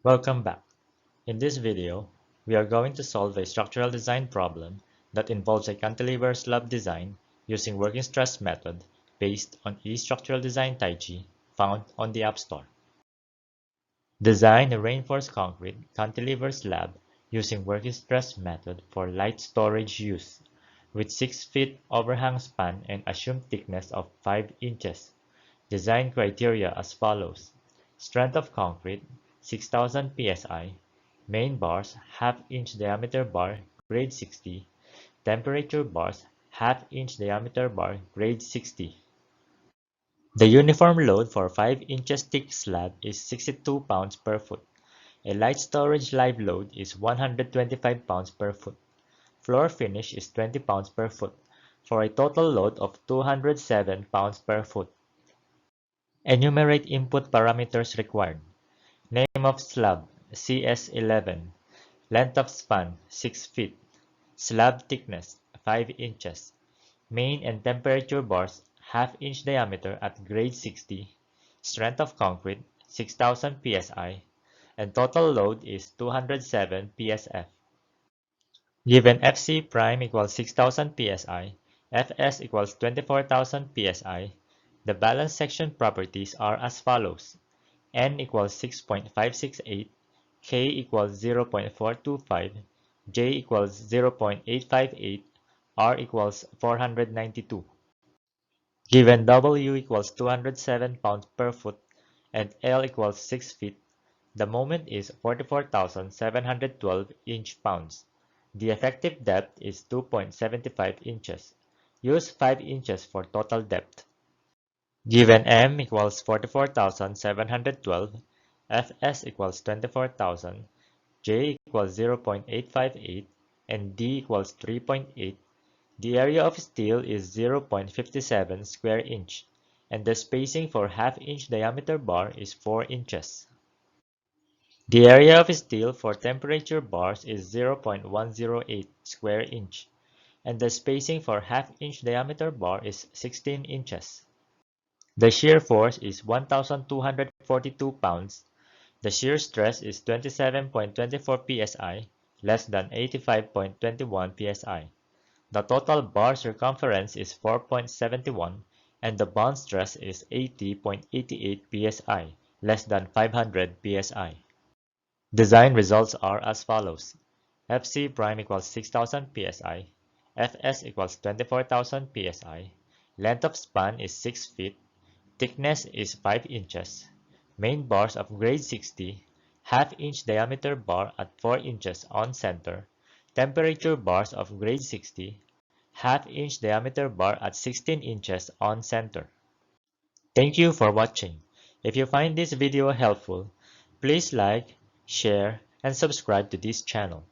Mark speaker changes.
Speaker 1: Welcome back. In this video, we are going to solve a structural design problem that involves a cantilever slab design using working stress method based on eStructural Design Taichi found on the App Store. Design a reinforced concrete cantilever slab using working stress method for light storage use with 6 feet overhang span and assumed thickness of 5 inches. Design criteria as follows. Strength of concrete 6000 psi. Main bars half-inch diameter bar grade 60. Temperature bars half-inch diameter bar grade 60. The uniform load for 5 inches thick slab is 62 pounds per foot. A light storage live load is 125 pounds per foot. Floor finish is 20 pounds per foot for a total load of 207 pounds per foot. Enumerate input parameters required. Name of slab CS11. Length of span 6 feet. Slab thickness 5 inches. Main and temperature bars half-inch diameter at grade 60. Strength of concrete 6000 psi. And total load is 207 psf. Given Fc prime equals 6000 psi, Fs equals 24,000 psi, the balance section properties are as follows. N equals 6.568, K equals 0.425, J equals 0.858, R equals 492. Given W equals 207 pounds per foot and L equals 6 feet, the moment is 44,712 inch-pounds. The effective depth is 2.75 inches. Use 5 inches for total depth. Given M equals 44,712, Fs equals 24,000, J equals 0.858, and D equals 3.8, the area of steel is 0.57 square inch, and the spacing for half-inch diameter bar is 4 inches. The area of steel for temperature bars is 0.108 square inch, and the spacing for half-inch diameter bar is 16 inches. The shear force is 1,242 pounds. The shear stress is 27.24 psi, less than 85.21 psi. The total bar circumference is 4.71, and the bond stress is 80.88 psi, less than 500 psi. Design results are as follows. Fc prime equals 6000 psi, Fs equals 24,000 psi, length of span is 6 feet, thickness is 5 inches, main bars of grade 60, half-inch diameter bar at 4 inches on center, temperature bars of grade 60, half-inch diameter bar at 16 inches on center. Thank you for watching. If you find this video helpful, please like, share, and subscribe to this channel.